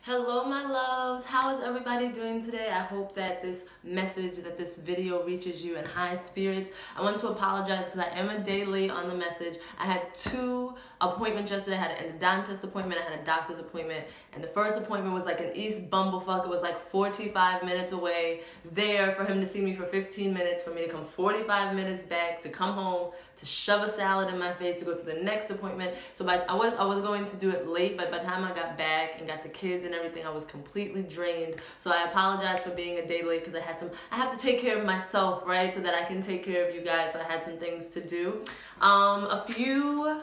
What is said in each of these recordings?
Hello, my loves. How is everybody doing today? I hope that this message, that this video reaches you in high spirits. I want to apologize because I am a day late on the message. I had two appointments yesterday. I had an endodontist appointment, I had a doctor's appointment, and the first appointment was like in East Bumblefuck. It was like 45 minutes away there for him to see me for 15 minutes, for me to come 45 minutes back, to come home, to shove a salad in my face, to go to the next appointment. So I was going to do it late, but by the time I got back and got the kids and everything, I was completely drained. So I apologize for being a day late because I have to take care of myself, right? So that I can take care of you guys. So I had some things to do. A few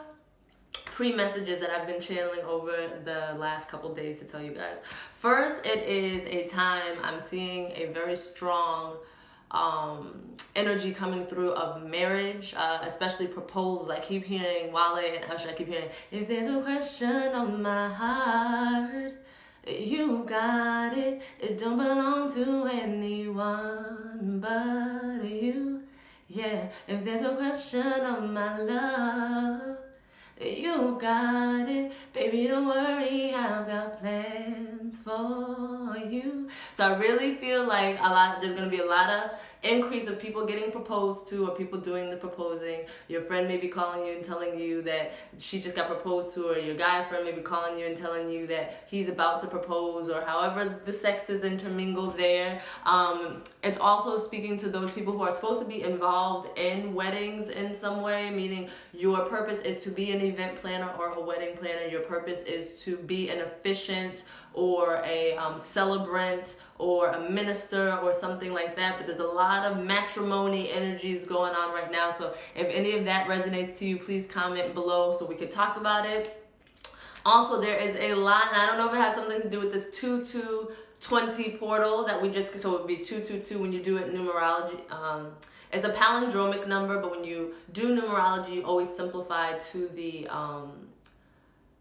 pre-messages that I've been channeling over the last couple days to tell you guys. First, it is a time I'm seeing a very strong energy coming through of marriage, especially proposals. I keep hearing Wale and Usher. I keep hearing, if there's a question on my heart, you got it. It don't belong to anyone but you. Yeah, if there's a question on my love, you've got it. Baby, don't worry, I've got plans for you. So I really feel like there's going to be a lot of increase of people getting proposed to, or people doing the proposing. Your friend may be calling you and telling you that she just got proposed to, or your guy friend may be calling you and telling you that he's about to propose, or however the sexes intermingle there. It's also speaking to those people who are supposed to be involved in weddings in some way, meaning your purpose is to be an event planner or a wedding planner. Your purpose is to be an officiant or a celebrant or a minister or something like that. But there's a lot of matrimony energies going on right now. So if any of that resonates to you, please comment below so we could talk about it. Also, there is a lot, and I don't know if it has something to do with this 2220 portal that we just, so it would be 222 when you do it in numerology. It's a palindromic number, but when you do numerology, you always simplify to the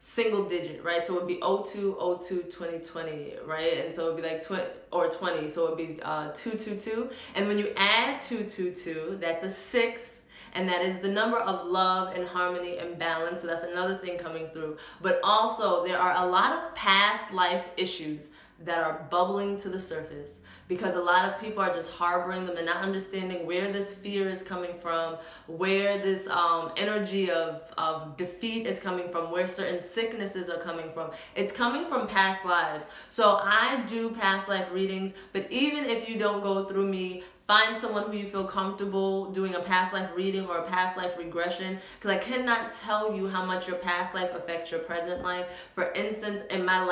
single digit, right? So it would be 0202 2020, right? And so it would be like 20, so it would be 222. And when you add 222, that's a 6, and that is the number of love and harmony and balance. So that's another thing coming through. But also, there are a lot of past life issues that are bubbling to the surface, because a lot of people are just harboring them. They're not understanding where this fear is coming from, where this energy of defeat is coming from, where certain sicknesses are coming from. It's coming from past lives. So I do past life readings, but even if you don't go through me, find someone who you feel comfortable doing a past life reading or a past life regression, because I cannot tell you how much your past life affects your present life. For instance, in my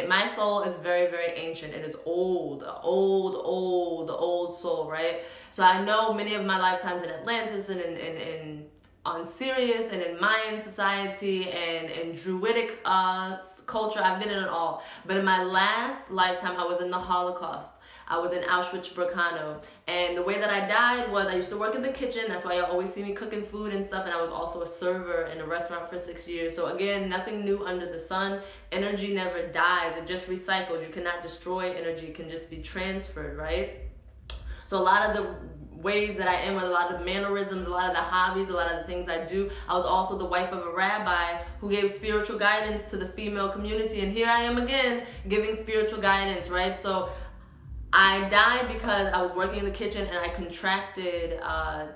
my soul is very, very ancient. It is old soul, right? So I know many of my lifetimes in Atlantis and in on Sirius and in Mayan society and in Druidic culture. I've been in it all. But in my last lifetime, I was in the Holocaust. I was in Auschwitz-Birkenau, and the way that I died was I used to work in the kitchen. That's why you always see me cooking food and stuff, and I was also a server in a restaurant for 6 years. So again, nothing new under the sun. Energy never dies. It just recycles. You cannot destroy energy. It can just be transferred, right? So a lot of the ways that I am, with a lot of mannerisms, a lot of the hobbies, a lot of the things I do. I was also the wife of a rabbi who gave spiritual guidance to the female community, and here I am again giving spiritual guidance, right? So I died because I was working in the kitchen and I contracted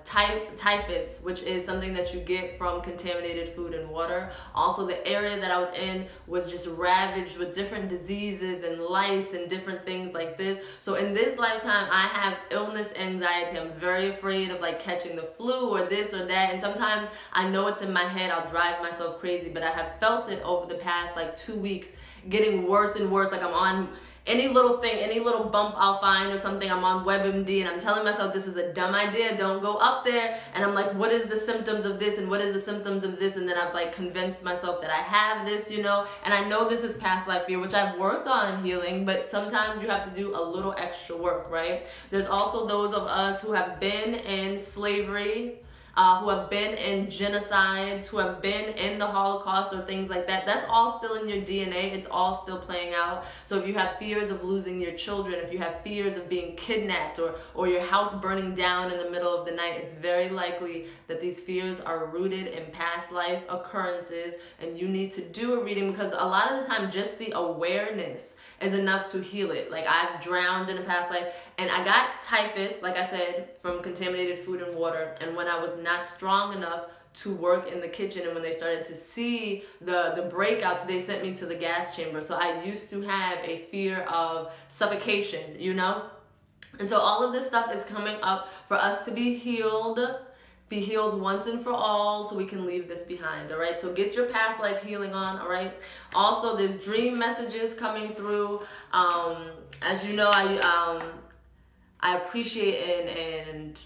typhus, which is something that you get from contaminated food and water. Also, the area that I was in was just ravaged with different diseases and lice and different things like this. So in this lifetime, I have illness anxiety. I'm very afraid of like catching the flu or this or that. And sometimes I know it's in my head. I'll drive myself crazy, but I have felt it over the past like 2 weeks, getting worse and worse. Like I'm on any little thing, any little bump I'll find or something, I'm on WebMD and I'm telling myself this is a dumb idea, don't go up there. And I'm like, what is the symptoms of this and what is the symptoms of this? And then I've like convinced myself that I have this, you know, and I know this is past life fear, which I've worked on healing, but sometimes you have to do a little extra work, right? There's also those of us who have been in slavery, who have been in genocides, who have been in the Holocaust or things like that. That's all still in your DNA. It's all still playing out. So if you have fears of losing your children, if you have fears of being kidnapped or your house burning down in the middle of the night, it's very likely that these fears are rooted in past life occurrences, and you need to do a reading, because a lot of the time just the awareness is enough to heal it. Like, I've drowned in a past life, and I got typhus, like I said, from contaminated food and water. And when I was not strong enough to work in the kitchen, and when they started to see the breakouts, they sent me to the gas chamber. So I used to have a fear of suffocation, you know? And so all of this stuff is coming up for us to be healed once and for all, so we can leave this behind. All right, so get your past life healing on. All right, also there's dream messages coming through. As you know, I appreciate and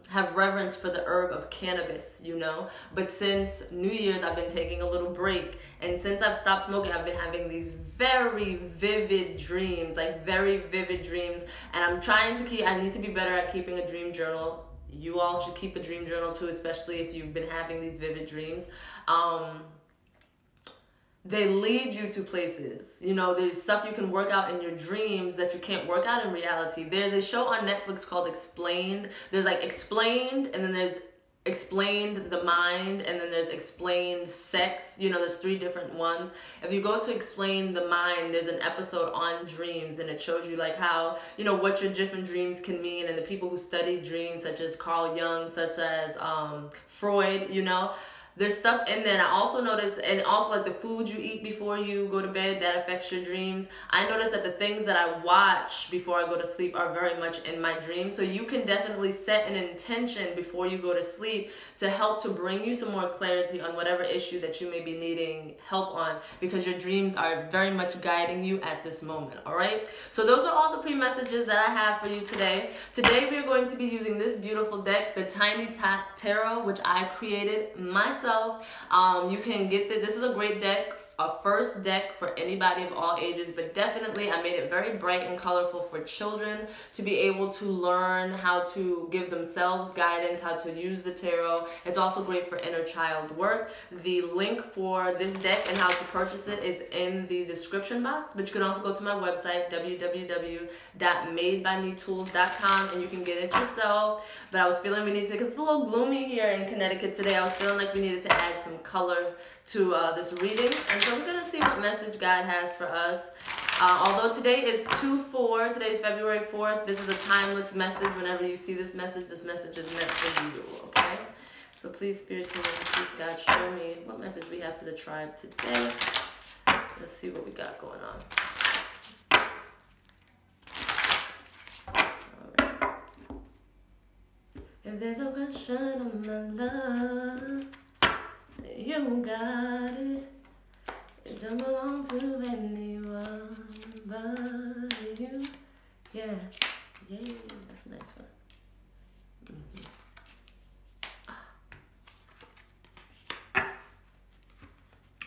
have reverence for the herb of cannabis, you know. But since New Year's, I've been taking a little break. And since I've stopped smoking, I've been having these very vivid dreams, like very vivid dreams. And I'm trying to I need to be better at keeping a dream journal. You all should keep a dream journal too, especially if you've been having these vivid dreams. They lead you to places. You know, there's stuff you can work out in your dreams that you can't work out in reality. There's a show on Netflix called Explained. There's like Explained, and then there's Explained the Mind, and then there's Explained Sex. You know, there's 3 different ones. If you go to Explain the Mind, there's an episode on dreams, and it shows you like how, you know, what your different dreams can mean, and the people who study dreams, such as Carl Jung, such as Freud, you know. There's stuff in there. And I also noticed, and also like the food you eat before you go to bed, that affects your dreams. I noticed that the things that I watch before I go to sleep are very much in my dreams. So you can definitely set an intention before you go to sleep to help to bring you some more clarity on whatever issue that you may be needing help on, because your dreams are very much guiding you at this moment. All right, so those are all the pre-messages that I have for you today. Today we are going to be using this beautiful deck, the Tiny Tot Tarot, which I created myself. You can get this is a great deck, a first deck for anybody of all ages, but definitely I made it very bright and colorful for children to be able to learn how to give themselves guidance, how to use the tarot. It's also great for inner child work. The link for this deck and how to purchase it is in the description box, but you can also go to my website, www.madebymetools.com, and you can get it yourself. But I was feeling we need to, because it's a little gloomy here in Connecticut today, I was feeling like we needed to add some color to this reading. And so we're going to see what message God has for us. Although today is 2/4, today is February 4th, this is a timeless message. Whenever you see this message is meant for you, okay? So please, Spirit team, please, God, show me what message we have for the tribe today. Let's see what we got going on. If there's a question on my love, you got it. It don't belong to anyone but you. Yeah, that's a nice one.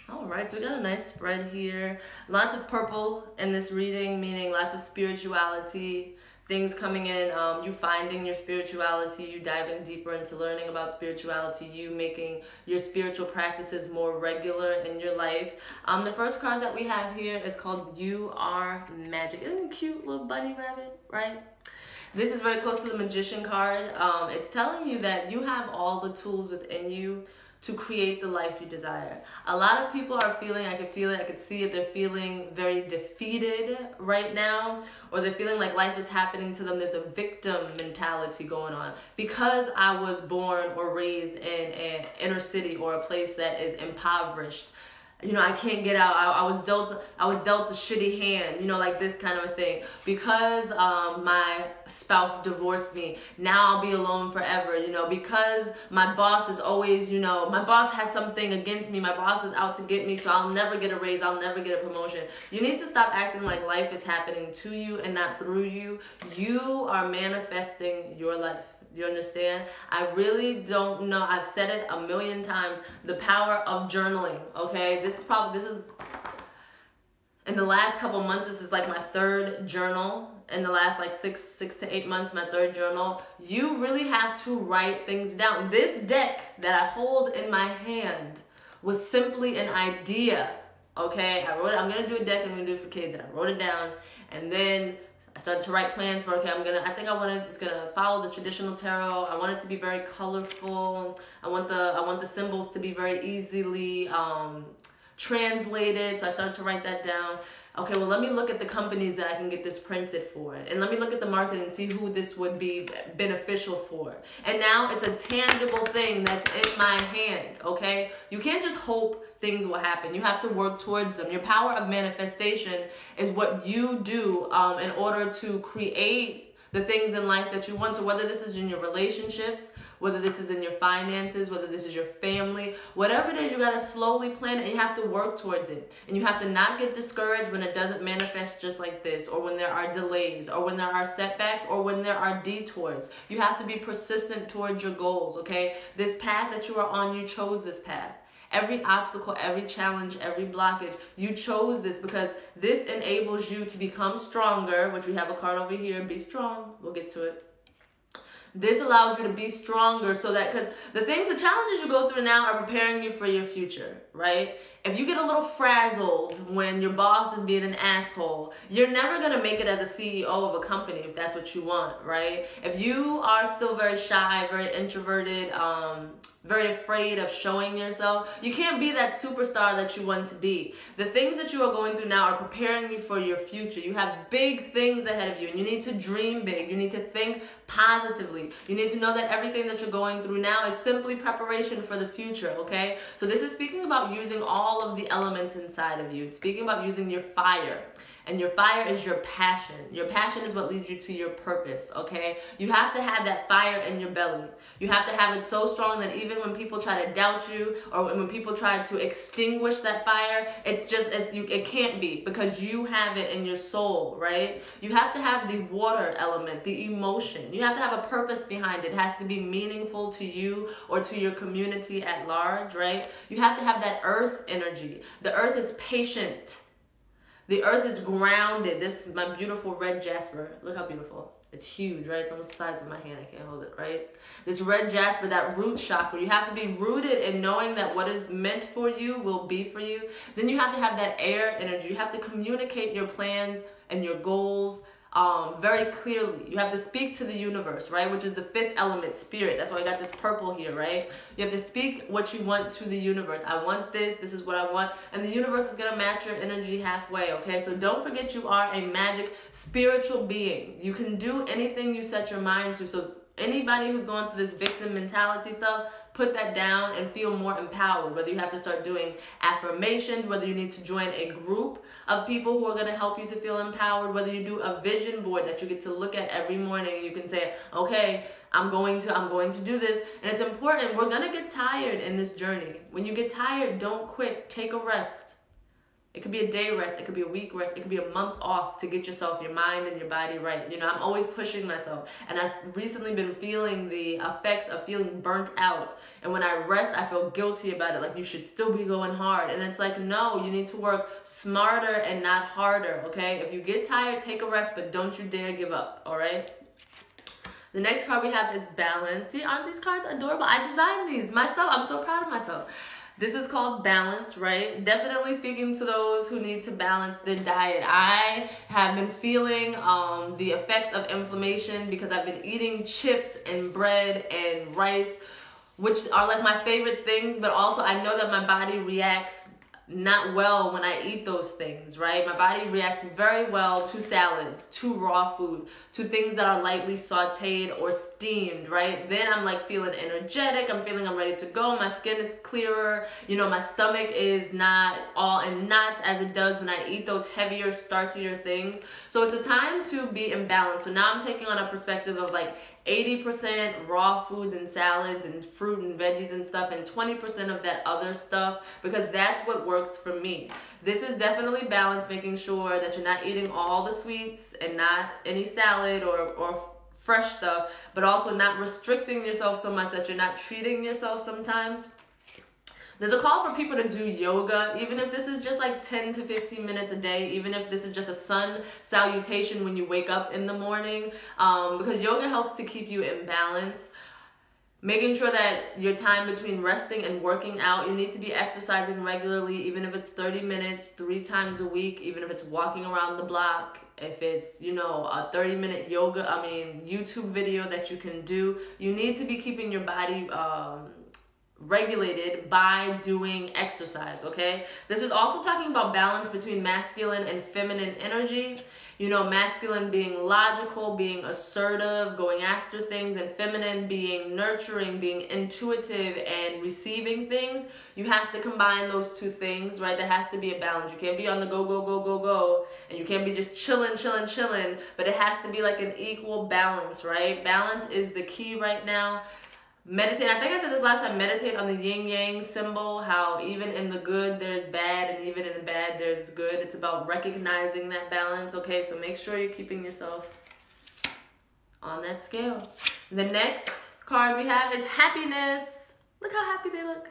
All right, so we got a nice spread here. Lots of purple in this reading, meaning lots of spirituality. Things coming in, you finding your spirituality, you diving deeper into learning about spirituality, you making your spiritual practices more regular in your life. The first card that we have here is called You Are Magic. Isn't it a cute little bunny rabbit, right? This is very close to the Magician card. It's telling you that you have all the tools within you to create the life you desire. A lot of people are feeling, I could feel it, I could see it, they're feeling very defeated right now, or they're feeling like life is happening to them. There's a victim mentality going on. Because I was born or raised in an inner city or a place that is impoverished, you know, I can't get out. I was dealt a shitty hand, you know, like this kind of a thing. Because my spouse divorced me, now I'll be alone forever, you know. Because my boss is always, you know, my boss has something against me. My boss is out to get me, so I'll never get a raise. I'll never get a promotion. You need to stop acting like life is happening to you and not through you. You are manifesting your life. Do you understand? I really don't know. I've said it a million times. The power of journaling, okay? This is in the last couple months, this is like my third journal. In the last like six to 8 months, my third journal. You really have to write things down. This deck that I hold in my hand was simply an idea. Okay, I wrote it. I'm gonna do a deck. I'm gonna do it for kids, and I wrote it down. And then I started to write plans for. Okay, it's gonna follow the traditional tarot. I want it to be very colorful. I want the symbols to be very easily translated. So I started to write that down. Okay, well, let me look at the companies that I can get this printed for. And let me look at the market and see who this would be beneficial for. And now it's a tangible thing that's in my hand, okay? You can't just hope things will happen. You have to work towards them. Your power of manifestation is what you do in order to create the things in life that you want. So whether this is in your relationships, whether this is in your finances, whether this is your family, whatever it is, you got to slowly plan it, and you have to work towards it. And you have to not get discouraged when it doesn't manifest just like this, or when there are delays, or when there are setbacks, or when there are detours. You have to be persistent towards your goals, okay? This path that you are on, you chose this path. Every obstacle, every challenge, every blockage, you chose this because this enables you to become stronger, which we have a card over here, be strong. We'll get to it. This allows you to be stronger so that, because the challenges you go through now are preparing you for your future, right? If you get a little frazzled when your boss is being an asshole, you're never going to make it as a CEO of a company if that's what you want, right? If you are still very shy, very introverted, very afraid of showing yourself, you can't be that superstar that you want to be. The things that you are going through now are preparing you for your future. You have big things ahead of you, and you need to dream big. You need to think positively. You need to know that everything that you're going through now is simply preparation for the future, okay? So this is speaking about using all of the elements inside of you. It's speaking about using your fire. And your fire is your passion. Your passion is what leads you to your purpose, okay? You have to have that fire in your belly. You have to have it so strong that even when people try to doubt you, or when people try to extinguish that fire, it can't be, because you have it in your soul, right? You have to have the water element, the emotion. You have to have a purpose behind it. It has to be meaningful to you or to your community at large, right? You have to have that earth energy. The earth is patient. The earth is grounded. This is my beautiful red jasper. Look how beautiful. It's huge, right? It's almost the size of my hand. I can't hold it, right? This red jasper, that root chakra. You have to be rooted in knowing that what is meant for you will be for you. Then you have to have that air energy. You have to communicate your plans and your goals very clearly. You have to speak to the universe, right? Which is the fifth element, spirit. That's why I got this purple here, right? You have to speak what you want to the universe. I want this. This is what I want. And the universe is going to match your energy halfway, okay? So don't forget you are a magic spiritual being. You can do anything you set your mind to. So anybody who's going through this victim mentality stuff, put that down and feel more empowered. Whether you have to start doing affirmations, whether you need to join a group of people who are going to help you to feel empowered, whether you do a vision board that you get to look at every morning and you can say, okay, I'm going to do this. And it's important. We're going to get tired in this journey. When you get tired, don't quit. Take a rest. It could be a day rest. It could be a week rest. It could be a month off to get yourself, your mind and your body right. You know, I'm always pushing myself. And I've recently been feeling the effects of feeling burnt out. And when I rest, I feel guilty about it. Like, you should still be going hard. And it's like, no, you need to work smarter and not harder, okay? If you get tired, take a rest, but don't you dare give up, all right? The next card we have is balance. See, aren't these cards adorable? I designed these myself. I'm so proud of myself. This is called balance, right? Definitely speaking to those who need to balance their diet. I have been feeling the effects of inflammation because I've been eating chips and bread and rice, which are like my favorite things, but also I know that my body reacts not well when I eat those things, right? My body reacts very well to salads, to raw food, to things that are lightly sauteed or steamed, right? Then I'm like feeling energetic. I'm feeling I'm ready to go. My skin is clearer. You know, my stomach is not all in knots as it does when I eat those heavier, starchier things. So it's a time to be in balance. So now I'm taking on a perspective of like 80% raw foods and salads and fruit and veggies and stuff, and 20% of that other stuff, because that's what works for me. This is definitely balance, making sure that you're not eating all the sweets and not any salad or fresh stuff, but also not restricting yourself so much that you're not treating yourself sometimes. There's a call for people to do yoga, even if this is just like 10 to 15 minutes a day, even if this is just a sun salutation when you wake up in the morning, because yoga helps to keep you in balance. Making sure that your time between resting and working out, you need to be exercising regularly, even if it's 30 minutes, 3 times a week, even if it's walking around the block, if it's, you know, a 30-minute YouTube video that you can do. You need to be keeping your body regulated by doing exercise, okay? This is also talking about balance between masculine and feminine energy. You know, masculine being logical, being assertive, going after things, and feminine being nurturing, being intuitive, and receiving things. You have to combine those two things, right? There has to be a balance. You can't be on the go, go, go, go, go, and you can't be just chilling, but it has to be like an equal balance, right? Balance is the key right now. Meditate. I think I said this last time. Meditate on the yin yang symbol. How even in the good there's bad, and even in the bad there's good. It's about recognizing that balance. Okay, so make sure you're keeping yourself on that scale. The next card we have is happiness. Look how happy they look.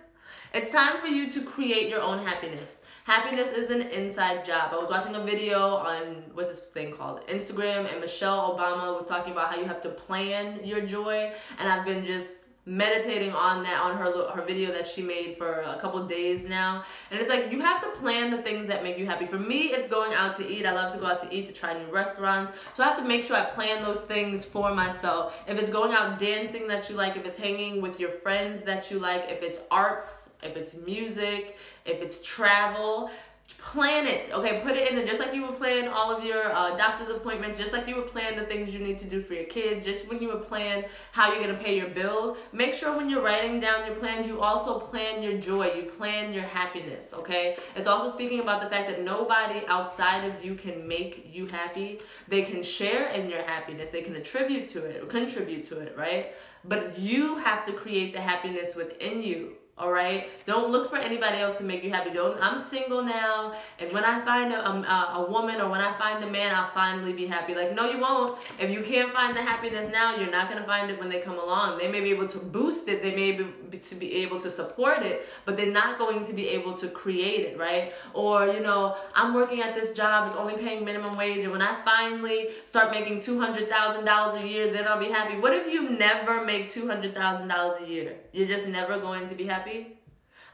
It's time for you to create your own happiness. Happiness is an inside job. I was watching a video on, what's this thing called? Instagram, and Michelle Obama was talking about how you have to plan your joy, and I've been just meditating on that, on her video that she made for a couple days now. And it's like, you have to plan the things that make you happy. For me, it's going out to eat. I love to go out to eat, to try new restaurants. So I have to make sure I plan those things for myself. If it's going out dancing that you like, if it's hanging with your friends that you like, if it's arts, if it's music, if it's travel, plan it, okay? Put it in there, just like you would plan all of your doctor's appointments, just like you would plan the things you need to do for your kids, just when you would plan how you're gonna pay your bills. Make sure when you're writing down your plans, you also plan your joy, you plan your happiness, okay? It's also speaking about the fact that nobody outside of you can make you happy. They can share in your happiness, they can contribute to it, right? But you have to create the happiness within you. All right, don't look for anybody else to make you happy. I'm single now, and when I find a woman, or when I find a man, I'll finally be happy. Like, no, you won't. If you can't find the happiness now, you're not gonna find it when they come along. They may be able to boost it, they may be able to support it, but they're not going to be able to create it, right? Or, you know, I'm working at this job, it's only paying minimum wage, and when I finally start making $200,000 a year, then I'll be happy. What if you never make $200,000 a year? You're just never going to be happy?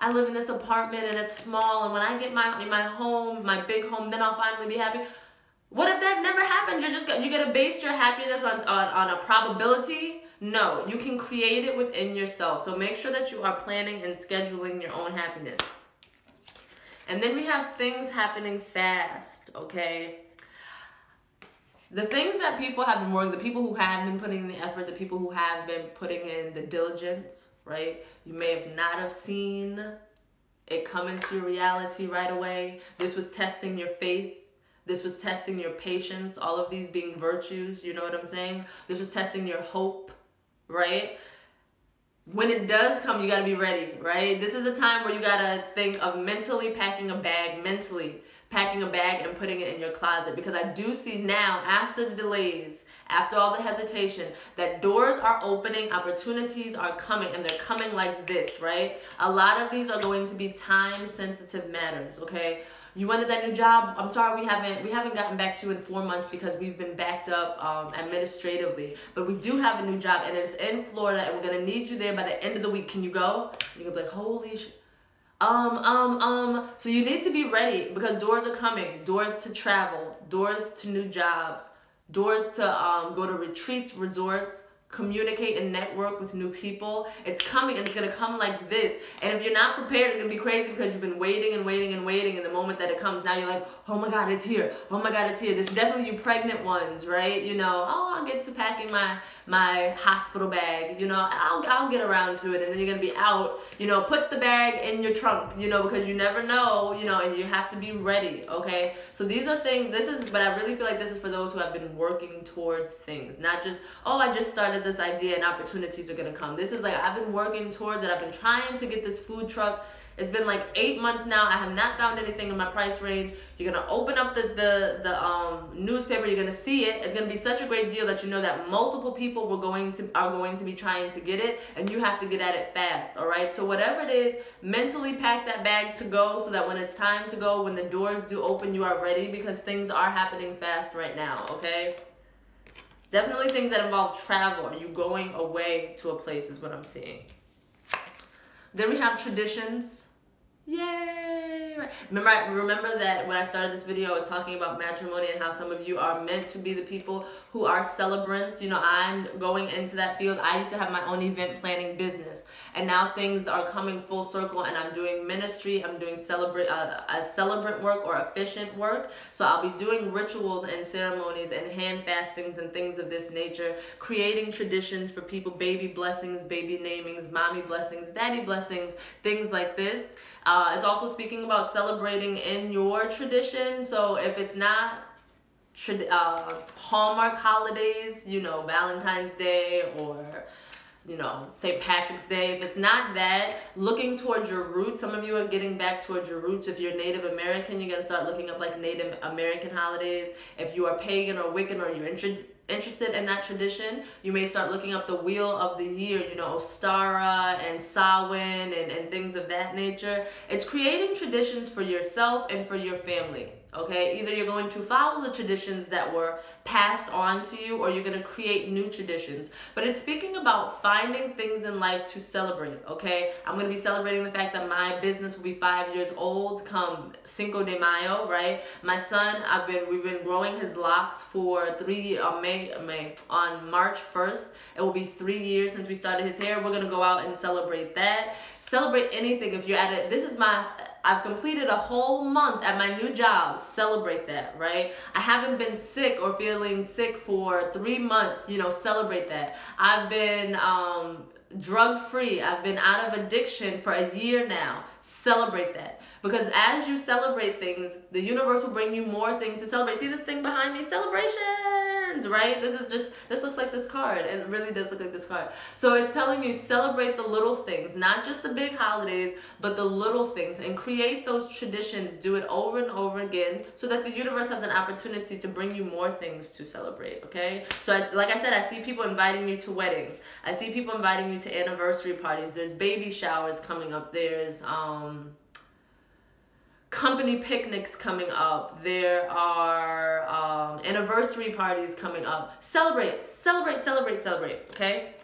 I live in this apartment and it's small, and when I get my home, my big home, then I'll finally be happy. What if that never happens? You're gonna base your happiness on a probability? No, you can create it within yourself. So make sure that you are planning and scheduling your own happiness. And then we have things happening fast, okay? The things that people have been working, the people who have been putting in the effort, the people who have been putting in the diligence, right? You may have not have seen it come into your reality right away. This was testing your faith. This was testing your patience. All of these being virtues, you know what I'm saying? This was testing your hope, right? When it does come, you gotta be ready, right? This is the time where you gotta think of mentally packing a bag and putting it in your closet. Because I do see now, after the delays, after all the hesitation, that doors are opening, opportunities are coming, and they're coming like this, right? A lot of these are going to be time-sensitive matters, okay? You wanted that new job? I'm sorry we haven't gotten back to you in 4 months because we've been backed up administratively. But we do have a new job, and it's in Florida, and we're gonna need you there by the end of the week. Can you go? And you're gonna be like, holy shit. So you need to be ready, because doors are coming. Doors to travel, doors to new jobs, doors to go to retreats, resorts, communicate and network with new people. It's coming, and it's gonna come like this. And if you're not prepared, it's gonna be crazy, because you've been waiting and waiting and waiting, and the moment that it comes, now you're like, oh my God, it's here. Oh my God, it's here. This is definitely you pregnant ones, right? You know, oh, I'll get to packing my hospital bag, you know, I'll get around to it. And then you're gonna be out, you know, put the bag in your trunk, you know, because you never know, you know, and you have to be ready, okay? So these are things, but I really feel like this is for those who have been working towards things, not just, oh, I just started this idea and opportunities are gonna come. This is like, I've been working towards it. I've been trying to get this food truck It's been like 8 months now. I have not found anything in my price range. You're gonna open up the newspaper. You're gonna see it. It's gonna be such a great deal that you know that multiple people are going to be trying to get it, and you have to get at it fast. All right. So whatever it is, mentally pack that bag to go, so that when it's time to go, when the doors do open, you are ready, because things are happening fast right now. Okay. Definitely things that involve travel. Are you going away to a place is what I'm seeing. Then we have traditions. Yay! Remember that when I started this video, I was talking about matrimony and how some of you are meant to be the people who are celebrants. You know, I'm going into that field. I used to have my own event planning business, and now things are coming full circle, and I'm doing ministry. I'm doing celebrant work or efficient work. So I'll be doing rituals and ceremonies and hand fastings and things of this nature, creating traditions for people, baby blessings, baby namings, mommy blessings, daddy blessings, things like this. It's also speaking about celebrating in your tradition. So if it's not Hallmark holidays, you know, Valentine's Day or, you know, St. Patrick's Day, if it's not that, looking towards your roots. Some of you are getting back towards your roots. If you're Native American, you're going to start looking up like Native American holidays. If you are pagan or Wiccan, or you're interested in that tradition, you may start looking up the Wheel of the Year, you know, Ostara and Samhain and things of that nature. It's creating traditions for yourself and for your family. Okay, either you're going to follow the traditions that were passed on to you, or you're going to create new traditions. But it's speaking about finding things in life to celebrate. Okay, I'm going to be celebrating the fact that my business will be 5 years old come Cinco de Mayo, right? My son, we've been growing his locks for 3 years. On March 1st, it will be 3 years since we started his hair. We're going to go out and celebrate that. Celebrate anything. If you're at it, I've completed a whole month at my new job. Celebrate that, right? I haven't been sick or feeling sick for 3 months. You know, celebrate that. I've been drug-free. I've been out of addiction for a year now. Celebrate that. Because as you celebrate things, the universe will bring you more things to celebrate. See this thing behind me? Celebrations, right? This looks like this card. It really does look like this card. So it's telling you celebrate the little things, not just the big holidays, but the little things, and create those traditions. Do it over and over again so that the universe has an opportunity to bring you more things to celebrate, okay? So like I said, I see people inviting you to weddings. I see people inviting you to anniversary parties. There's baby showers coming up. There's company picnics coming up. There are anniversary parties coming up. Celebrate, okay?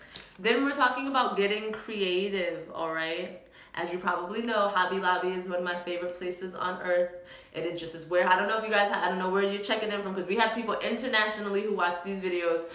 Then we're talking about getting creative, all right? As you probably know, Hobby Lobby is one of my favorite places on earth. It is just as where, I don't know if you guys, I don't know where you're checking in from, because we have people internationally who watch these videos.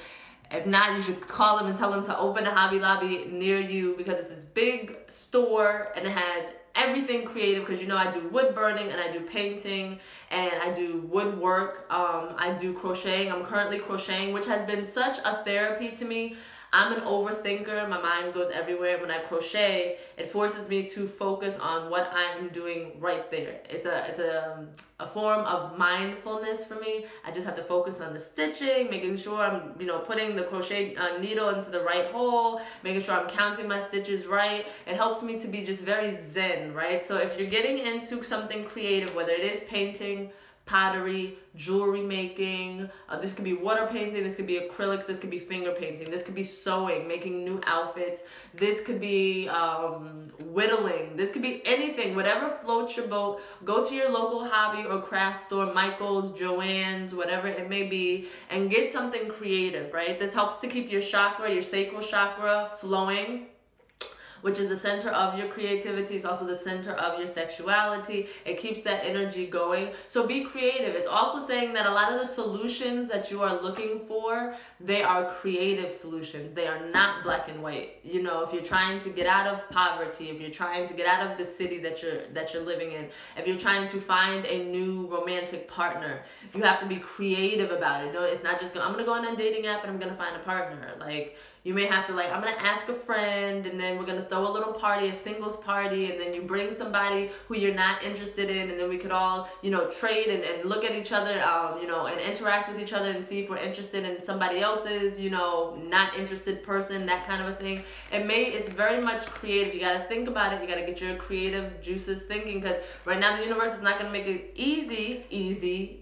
If not, you should call them and tell them to open a Hobby Lobby near you, because it's this big store and it has everything creative, because you know I do wood burning and I do painting and I do woodwork. I do crocheting. I'm currently crocheting, which has been such a therapy to me. I'm an overthinker. My mind goes everywhere. When I crochet, it forces me to focus on what I'm doing right there. It's a form of mindfulness for me. I just have to focus on the stitching, making sure I'm, you know, putting the crochet needle into the right hole, making sure I'm counting my stitches right. It helps me to be just very zen, right? So if you're getting into something creative, whether it is painting, pottery, jewelry making, this could be water painting, this could be acrylics, this could be finger painting, this could be sewing, making new outfits, this could be whittling, this could be anything, whatever floats your boat. Go to your local hobby or craft store, Michael's, Joann's, whatever it may be, and get something creative, right? This helps to keep your chakra, your sacral chakra flowing, which is the center of your creativity. It's also the center of your sexuality. It keeps that energy going. So be creative. It's also saying that a lot of the solutions that you are looking for, they are creative solutions. They are not black and white. You know, if you're trying to get out of poverty, if you're trying to get out of the city that you're living in, if you're trying to find a new romantic partner, you have to be creative about it. No, it's not just I'm gonna go on a dating app and I'm gonna find a partner. Like, You may have to like, I'm gonna ask a friend, and then we're gonna throw a little party, a singles party, and then you bring somebody who you're not interested in, and then we could all, you know, trade and look at each other, you know, and interact with each other and see if we're interested in somebody else's, you know, not interested person, that kind of a thing. It's very much creative. You gotta think about it. You gotta get your creative juices thinking, because right now the universe is not gonna make it easy,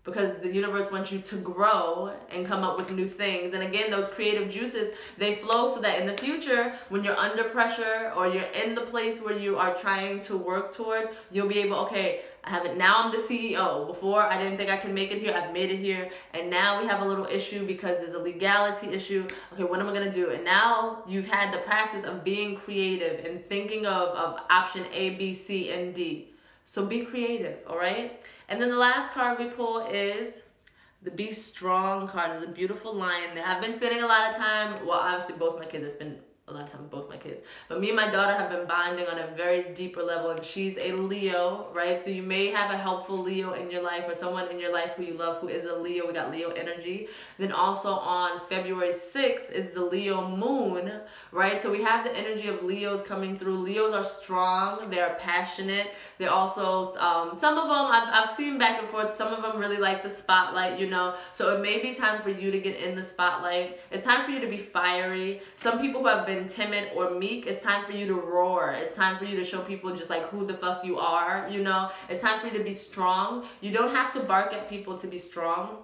because the universe wants you to grow and come up with new things. And again, those creative juices, they flow so that in the future, when you're under pressure or you're in the place where you are trying to work towards, you'll be able, okay, I have it now. I'm the CEO. Before, I didn't think I could make it here. I've made it here. And now we have a little issue because there's a legality issue. Okay, what am I going to do? And now you've had the practice of being creative and thinking of option A, B, C, and D. So be creative, all right? And then the last card we pull is the Be Strong card. There's a beautiful lion there. I've been spending a lot of time, well, obviously both my kids have spent a lot of time with both my kids, but me and my daughter have been bonding on a very deeper level, and she's a Leo, right? So you may have a helpful Leo in your life, or someone in your life who you love who is a Leo. We got Leo energy. Then also on February 6th is the Leo moon, right? So we have the energy of Leos coming through. Leos are strong, they're passionate, they're also some of them I've seen back and forth. Some of them really like the spotlight, you know, so it may be time for you to get in the spotlight. It's time for you to be fiery. Some people who have been timid or meek, it's time for you to roar. It's time for you to show people just like who the fuck you are, you know. It's time for you to be strong. You don't have to bark at people to be strong.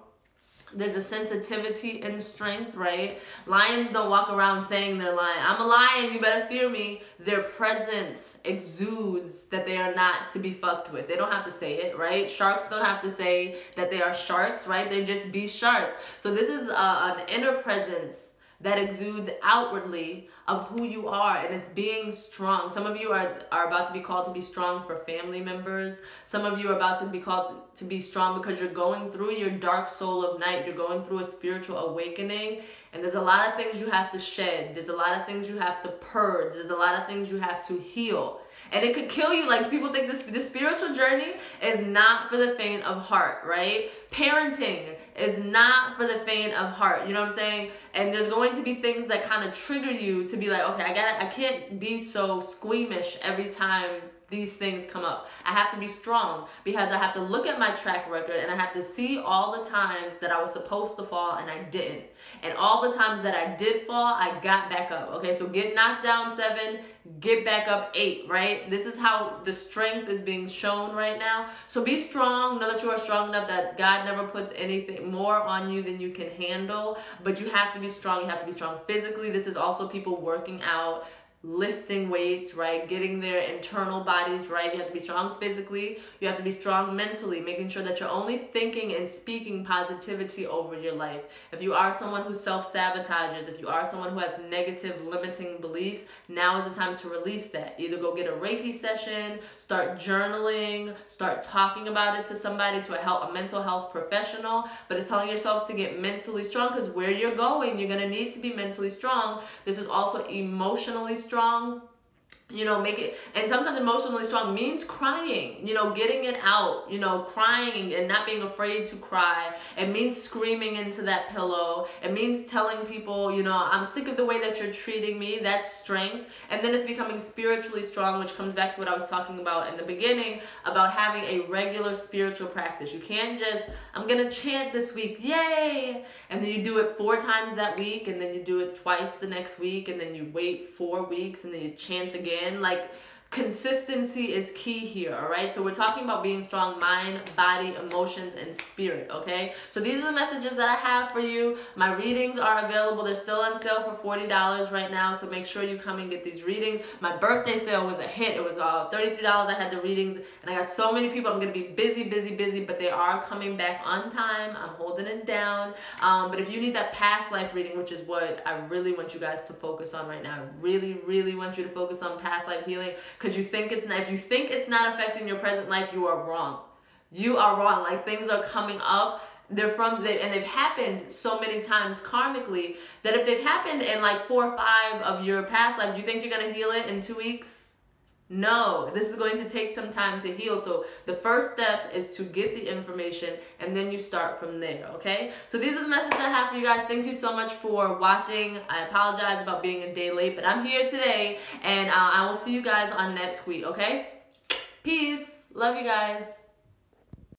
There's a sensitivity in strength, right? Lions don't walk around saying they're lion. I'm a lion, you better fear me. Their presence exudes that they are not to be fucked with. They don't have to say it, right? Sharks don't have to say that they are sharks, right? They just be sharks. So this is an inner presence that exudes outwardly of who you are, and it's being strong. Some of you are about to be called to be strong for family members. Some of you are about to be called to be strong because you're going through your dark soul of night. You're going through a spiritual awakening, and there's a lot of things you have to shed. There's a lot of things you have to purge. There's a lot of things you have to heal. And it could kill you. Like, people think this spiritual journey is not for the faint of heart, right? Parenting is not for the faint of heart. You know what I'm saying? And there's going to be things that kind of trigger you to be like, okay, I can't be so squeamish every time these things come up. I have to be strong, because I have to look at my track record and I have to see all the times that I was supposed to fall and I didn't. And all the times that I did fall, I got back up. Okay, so get knocked down 7, get back up 8, right? This is how the strength is being shown right now. So be strong. Know that you are strong enough, that God never puts anything more on you than you can handle. But you have to be strong. You have to be strong physically. This is also people working out, lifting weights, right? Getting their internal bodies right. You have to be strong physically. You have to be strong mentally, making sure that you're only thinking and speaking positivity over your life. If you are someone who self-sabotages, if you are someone who has negative limiting beliefs, now is the time to release that. Either go get a Reiki session, start journaling, start talking about it to somebody, to a mental health professional. But it's telling yourself to get mentally strong, because where you're going, you're going to need to be mentally strong. This is also emotionally strong. You know, make it, and sometimes emotionally strong means crying, you know, getting it out, you know, crying and not being afraid to cry. It means screaming into that pillow. It means telling people, you know, I'm sick of the way that you're treating me. That's strength. And then it's becoming spiritually strong, which comes back to what I was talking about in the beginning, about having a regular spiritual practice. You can't just, I'm going to chant this week, yay! And then you do it 4 times that week, and then you do it twice the next week, and then you wait 4 weeks, and then you chant again. Like, consistency is key here, all right? So we're talking about being strong, mind, body, emotions, and spirit, okay? So these are the messages that I have for you. My readings are available. They're still on sale for $40 right now, so make sure you come and get these readings. My birthday sale was a hit. It was $33. I had the readings, and I got so many people. I'm going to be busy, but they are coming back on time. I'm holding it down. But if you need that past life reading, which is what I really want you guys to focus on right now, I really want you to focus on past life healing. Because you think it's not, if you think it's not affecting your present life, you are wrong. You are wrong. Like, things are coming up. And they've happened so many times karmically that if they've happened in like 4 or 5 of your past life, you think you're going to heal it in 2 weeks? No, this is going to take some time to heal. So the first step is to get the information and then you start from there, okay? So these are the messages I have for you guys. Thank you so much for watching. I apologize about being a day late, but I'm here today and I will see you guys on next week, okay? Peace. Love you guys.